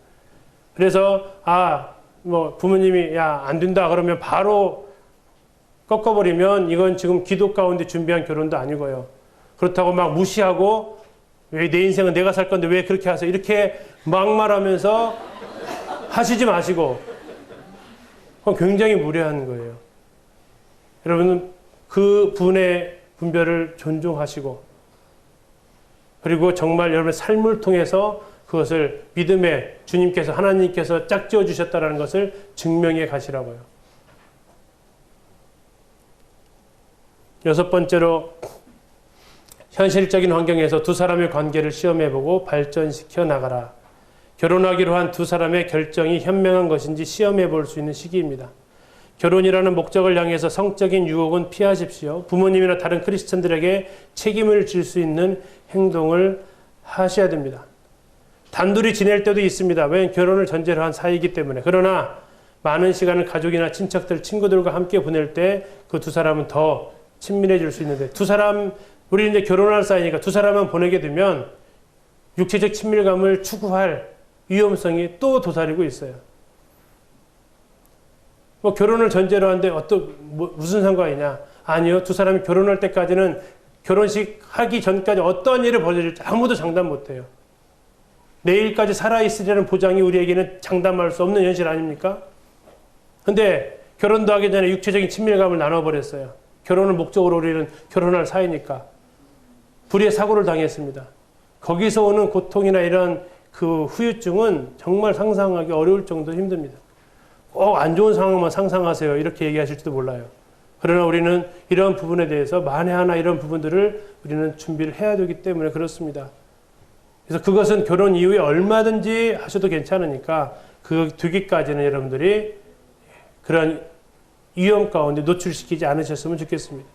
그래서 부모님이 안 된다 그러면 바로 꺾어버리면 이건 지금 기도 가운데 준비한 결혼도 아니고요. 그렇다고 막 무시하고 왜 내 인생은 내가 살 건데 왜 그렇게 하세요? 이렇게 막말하면서 하시지 마시고, 그건 굉장히 무례한 거예요. 여러분은 그 분의 분별을 존중하시고, 그리고 정말 여러분의 삶을 통해서 그것을 믿음의 주님께서, 하나님께서 짝지어 주셨다는 것을 증명해 가시라고요. 여섯 번째로, 현실적인 환경에서 두 사람의 관계를 시험해보고 발전시켜 나가라. 결혼하기로 한 두 사람의 결정이 현명한 것인지 시험해 볼 수 있는 시기입니다. 결혼이라는 목적을 향해서 성적인 유혹은 피하십시오. 부모님이나 다른 크리스천들에게 책임을 질 수 있는 행동을 하셔야 됩니다. 단둘이 지낼 때도 있습니다. 왜냐하면 결혼을 전제로 한 사이이기 때문에. 그러나 많은 시간을 가족이나 친척들, 친구들과 함께 보낼 때 그 두 사람은 더 친밀해질 수 있는데, 우리 이제 결혼할 사이니까 두 사람만 보내게 되면 육체적 친밀감을 추구할 위험성이 또 도사리고 있어요. 결혼을 전제로 하는데 무슨 상관이냐? 아니요. 두 사람이 결혼할 때까지는 결혼식 하기 전까지 어떤 일을 벌어질지 아무도 장담 못해요. 내일까지 살아있으리라는 보장이 우리에게는 장담할 수 없는 현실 아닙니까? 근데 결혼도 하기 전에 육체적인 친밀감을 나눠버렸어요. 결혼을 목적으로 우리는 결혼할 사이니까. 불의의 사고를 당했습니다. 거기서 오는 고통이나 이런 그 후유증은 정말 상상하기 어려울 정도로 힘듭니다. 꼭 안 좋은 상황만 상상하세요. 이렇게 얘기하실지도 몰라요. 그러나 우리는 이런 부분에 대해서 만에 하나 이런 부분들을 우리는 준비를 해야 되기 때문에 그렇습니다. 그래서 그것은 결혼 이후에 얼마든지 하셔도 괜찮으니까 그 되기까지는 여러분들이 그런 위험 가운데 노출시키지 않으셨으면 좋겠습니다.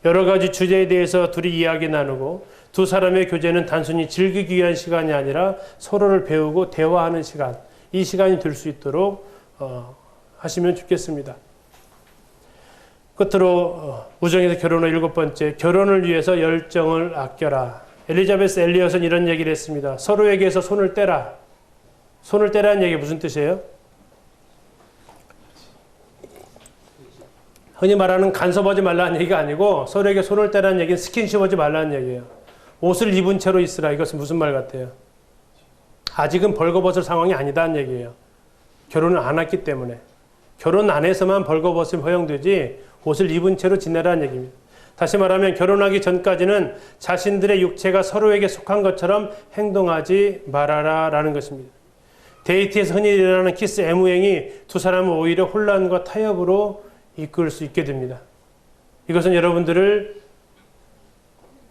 여러 가지 주제에 대해서 둘이 이야기 나누고, 두 사람의 교제는 단순히 즐기기 위한 시간이 아니라 서로를 배우고 대화하는 시간, 이 시간이 될 수 있도록 하시면 좋겠습니다. 끝으로 우정에서 결혼의 7번째, 결혼을 위해서 열정을 아껴라. 엘리자베스 엘리엇은 이런 얘기를 했습니다. 서로에게서 손을 떼라. 손을 떼라는 얘기 무슨 뜻이에요? 흔히 말하는 간섭하지 말라는 얘기가 아니고 서로에게 손을 떼라는 얘기는 스킨십하지 말라는 얘기예요. 옷을 입은 채로 있으라. 이것은 무슨 말 같아요? 아직은 벌거벗을 상황이 아니다는 얘기예요. 결혼을 안 했기 때문에. 결혼 안에서만 벌거벗으면 허용되지 옷을 입은 채로 지내라는 얘기입니다. 다시 말하면 결혼하기 전까지는 자신들의 육체가 서로에게 속한 것처럼 행동하지 말아라 라는 것입니다. 데이트에서 흔히 일어나는 키스 애무행이 두 사람을 오히려 혼란과 타협으로 이끌 수 있게 됩니다. 이것은 여러분들을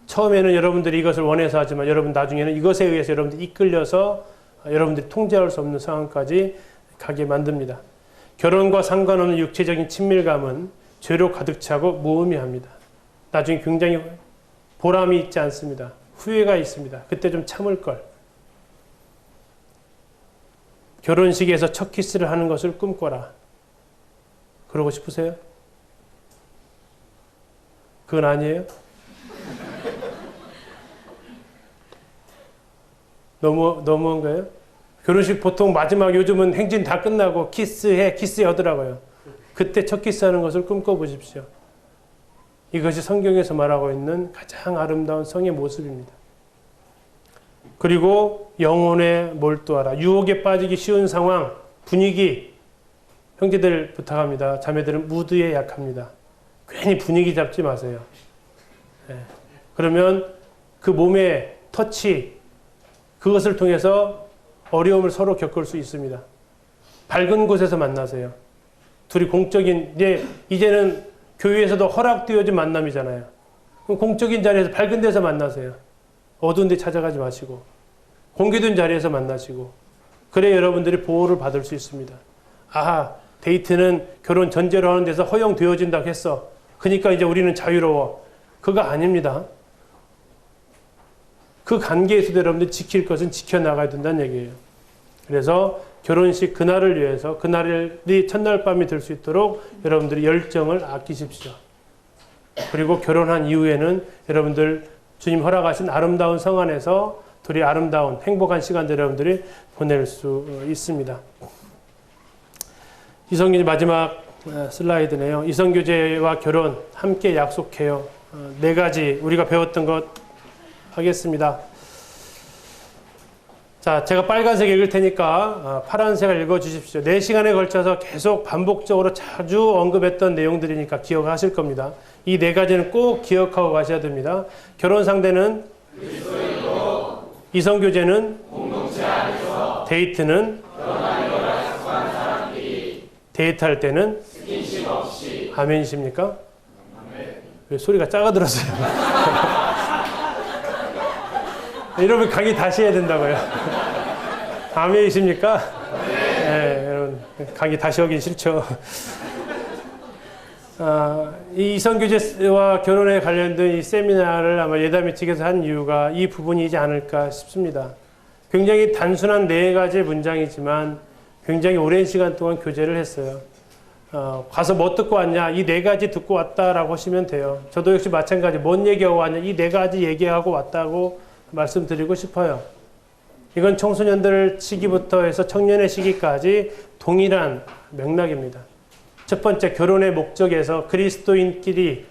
처음에는 여러분들이 이것을 원해서 하지만 여러분 나중에는 이것에 의해서 여러분들이 이끌려서 여러분들이 통제할 수 없는 상황까지 가게 만듭니다. 결혼과 상관없는 육체적인 친밀감은 죄로 가득 차고 무의미합니다. 나중에 굉장히 보람이 있지 않습니다. 후회가 있습니다. 그때 좀 참을 걸. 결혼식에서 첫 키스를 하는 것을 꿈꿔라. 그러고 싶으세요? 그건 아니에요? 너무한가요? 결혼식 보통 마지막 요즘은 행진 다 끝나고 키스해 하더라고요. 그때 첫 키스하는 것을 꿈꿔보십시오. 이것이 성경에서 말하고 있는 가장 아름다운 성의 모습입니다. 그리고 영혼에 몰두하라. 유혹에 빠지기 쉬운 상황, 분위기. 형제들 부탁합니다. 자매들은 무드에 약합니다. 괜히 분위기 잡지 마세요. 그러면 그 몸의 터치, 그것을 통해서 어려움을 서로 겪을 수 있습니다. 밝은 곳에서 만나세요. 둘이 공적인, 이제는 교회에서도 허락되어진 만남이잖아요. 공적인 자리에서 밝은 데서 만나세요. 어두운 데 찾아가지 마시고 공개된 자리에서 만나시고 그래야 여러분들이 보호를 받을 수 있습니다. 아하, 데이트는 결혼 전제로 하는 데서 허용되어진다고 했어. 그러니까 이제 우리는 자유로워. 그거 아닙니다. 그 관계에서도 여러분들이 지킬 것은 지켜나가야 된다는 얘기예요. 그래서 결혼식 그날을 위해서 그날이 첫날 밤이 될 수 있도록 여러분들이 열정을 아끼십시오. 그리고 결혼한 이후에는 여러분들 주님 허락하신 아름다운 성 안에서 둘이 아름다운 행복한 시간들 여러분들이 보낼 수 있습니다. 이성교제 마지막 슬라이드네요. 이성교제와 결혼 함께 약속해요. 4가지 우리가 배웠던 것 하겠습니다. 자, 제가 빨간색 읽을 테니까 파란색을 읽어주십시오. 4시간에 걸쳐서 계속 반복적으로 자주 언급했던 내용들이니까 기억하실 겁니다. 이 4가지는 꼭 기억하고 가셔야 됩니다. 결혼 상대는 그리스도이고, 이성교제는 공동체 안에서, 데이트는 결혼하는 걸 약속한 사람끼리, 데이트할 때는 스킨십 없이. 아멘이십니까? 아멘. 왜 소리가 작아 들었어요? 여러분 강의 다시 해야 된다고요. 아멘이십니까? 네, 여러분 강의 다시 하긴 싫죠. 이 이성교제와 결혼에 관련된 이 세미나를 아마 예담이 측에서 한 이유가 이 부분이지 않을까 싶습니다. 굉장히 단순한 4가지 문장이지만 굉장히 오랜 시간 동안 교제를 했어요. 가서 뭐 듣고 왔냐? 이 4가지 듣고 왔다라고 하시면 돼요. 저도 역시 마찬가지. 뭔 얘기하고 왔냐? 이 4가지 얘기하고 왔다고 말씀드리고 싶어요. 이건 청소년들 시기부터 해서 청년의 시기까지 동일한 맥락입니다. 첫 번째, 결혼의 목적에서 그리스도인끼리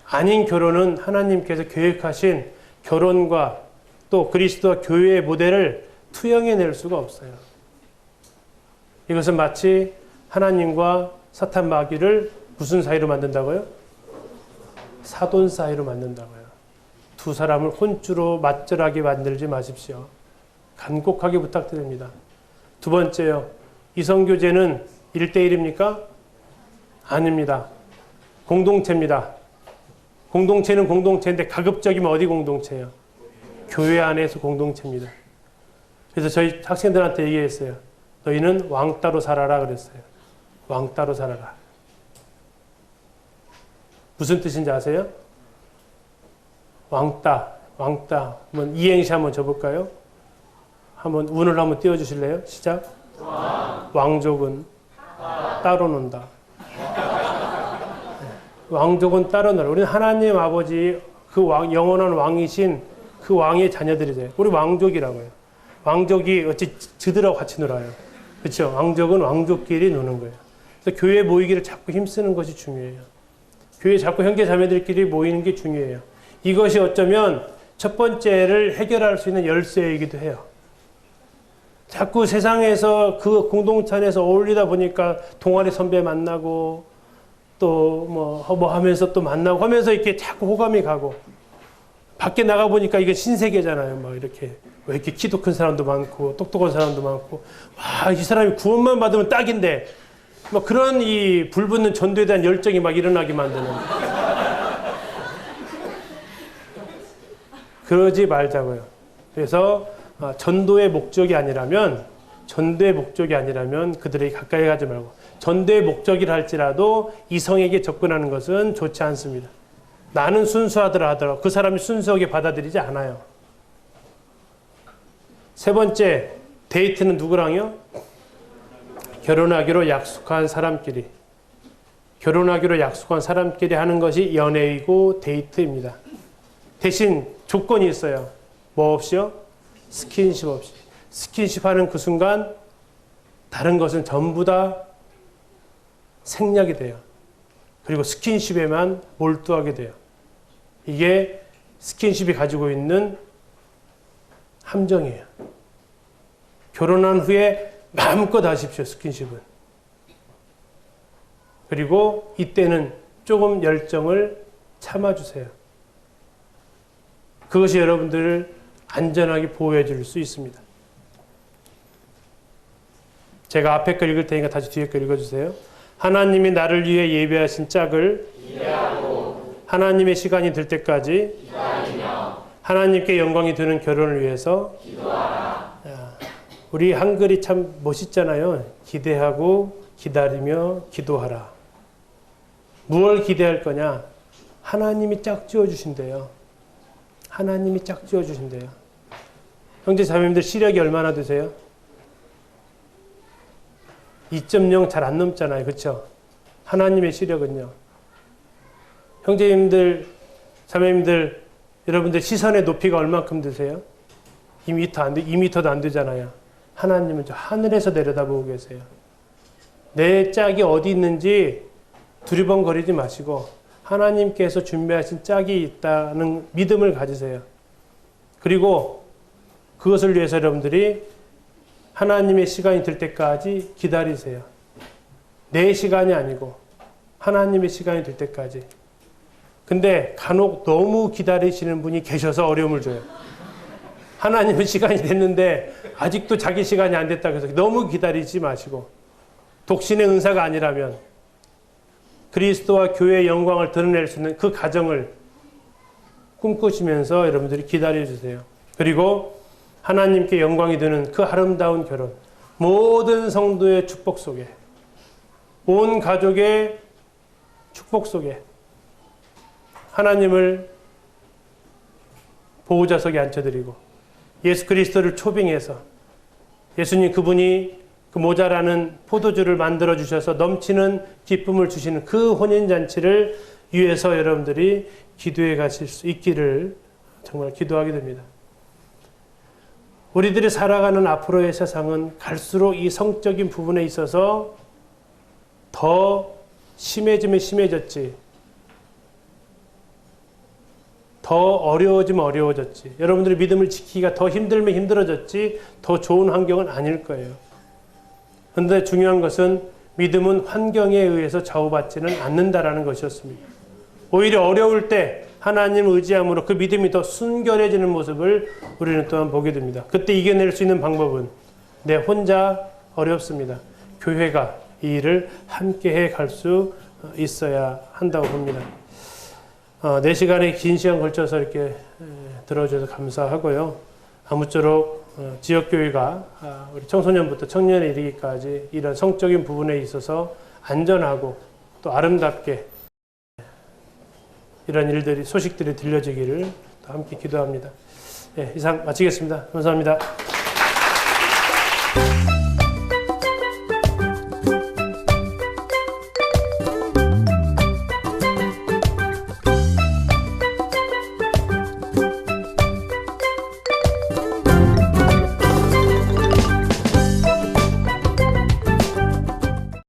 아닌 결혼은 하나님께서 계획하신 결혼과 또 그리스도와 교회의 모델을 투영해낼 수가 없어요. 이것은 마치 하나님과 사탄 마귀를 무슨 사이로 만든다고요? 사돈 사이로 만든다고요. 두 사람을 혼주로 맞절하게 만들지 마십시오. 간곡하게 부탁드립니다. 2번째요. 이성교제는 1대1입니까? 아닙니다. 공동체입니다. 공동체는 공동체인데 가급적이면 어디 공동체예요? 교회 안에서 공동체입니다. 그래서 저희 학생들한테 얘기했어요. 너희는 왕따로 살아라 그랬어요. 왕따로 살아라. 무슨 뜻인지 아세요? 왕따. 한번 이행시 한번 줘볼까요? 한번 운을 한번 띄워주실래요? 시작. 왕족은 따로 논다. 왕족은 따로 놀아. 우리는 하나님 아버지 그 왕, 영원한 왕이신 그 왕의 자녀들이세요. 우리 왕족이라고요. 왕족이 어찌 저들하고 같이 놀아요. 그렇죠? 왕족은 왕족끼리 노는 거예요. 그래서 교회 모이기를 자꾸 힘쓰는 것이 중요해요. 교회 자꾸 형제 자매들끼리 모이는 게 중요해요. 이것이 어쩌면 첫 번째를 해결할 수 있는 열쇠이기도 해요. 자꾸 세상에서 그 공동체 안에서 어울리다 보니까 동아리 선배 만나고 또 뭐 하면서 또 만나고 하면서 이렇게 자꾸 호감이 가고 밖에 나가 보니까 이게 신세계잖아요. 막 이렇게 왜 이렇게 키도 큰 사람도 많고 똑똑한 사람도 많고 와, 이 사람이 구원만 받으면 딱인데 뭐 그런 이 불붙는 전도에 대한 열정이 막 일어나게 만드는 그러지 말자고요. 그래서 전도의 목적이 아니라면 그들에게 가까이 가지 말고 전도의 목적이라 할지라도 이성에게 접근하는 것은 좋지 않습니다. 나는 순수하더라 하더라도 그 사람이 순수하게 받아들이지 않아요. 세 번째, 데이트는 누구랑요? 결혼하기로 약속한 사람끼리. 결혼하기로 약속한 사람끼리 하는 것이 연애이고 데이트입니다. 대신 조건이 있어요. 뭐 없이요? 스킨십 없이. 스킨십 하는 그 순간 다른 것은 전부 다 생략이 돼요. 그리고 스킨십에만 몰두하게 돼요. 이게 스킨십이 가지고 있는 함정이에요. 결혼한 후에 마음껏 하십시오, 스킨십은. 그리고 이때는 조금 열정을 참아주세요. 그것이 여러분들을 안전하게 보호해 줄 수 있습니다. 제가 앞에 거 읽을 테니까 다시 뒤에 거 읽어주세요. 하나님이 나를 위해 예배하신 짝을 기대하고 하나님의 시간이 될 때까지 기다리며 하나님께 영광이 되는 결혼을 위해서 기도하라. 우리 한글이 참 멋있잖아요. 기대하고 기다리며 기도하라. 무엇을 기대할 거냐? 하나님이 짝지어 주신대요. 하나님이 짝지어 주신대요. 형제 자매님들 시력이 얼마나 되세요? 2.0 잘 안 넘잖아요. 그렇죠? 하나님의 시력은요. 형제님들, 자매님들, 여러분들 시선의 높이가 얼만큼 되세요? 2m 안 돼, 2m도 안 되잖아요. 하나님은 저 하늘에서 내려다보고 계세요. 내 짝이 어디 있는지 두리번거리지 마시고 하나님께서 준비하신 짝이 있다는 믿음을 가지세요. 그리고 그것을 위해서 여러분들이 하나님의 시간이 될 때까지 기다리세요. 내 시간이 아니고 하나님의 시간이 될 때까지. 근데 간혹 너무 기다리시는 분이 계셔서 어려움을 줘요. 하나님의 시간이 됐는데 아직도 자기 시간이 안 됐다고 해서 너무 기다리지 마시고 독신의 은사가 아니라면 그리스도와 교회의 영광을 드러낼 수 있는 그 가정을 꿈꾸시면서 여러분들이 기다려주세요. 그리고 하나님께 영광이 되는 그 아름다운 결혼, 모든 성도의 축복 속에, 온 가족의 축복 속에 하나님을 보호자석에 앉혀드리고 예수 그리스도를 초빙해서 예수님 그분이 그 모자라는 포도주를 만들어 주셔서 넘치는 기쁨을 주시는 그 혼인잔치를 위해서 여러분들이 기도해 가실 수 있기를 정말 기도하게 됩니다. 우리들이 살아가는 앞으로의 세상은 갈수록 이 성적인 부분에 있어서 더 심해지면 심해졌지, 더 어려워지면 어려워졌지, 여러분들의 믿음을 지키기가 더 힘들면 힘들어졌지, 더 좋은 환경은 아닐 거예요. 그런데 중요한 것은 믿음은 환경에 의해서 좌우받지는 않는다라는 것이었습니다. 오히려 어려울 때 하나님을 의지함으로 그 믿음이 더 순결해지는 모습을 우리는 또한 보게 됩니다. 그때 이겨낼 수 있는 방법은 내 혼자 어렵습니다. 교회가 이 일을 함께해 갈 수 있어야 한다고 봅니다. 4시간의 긴 시간 걸쳐서 이렇게 들어주셔서 감사하고요. 아무쪼록 지역교회가 우리 청소년부터 청년에 이르기까지 이런 성적인 부분에 있어서 안전하고 또 아름답게 이런 일들이, 소식들이 들려지기를 함께 기도합니다. 이상 마치겠습니다. 감사합니다.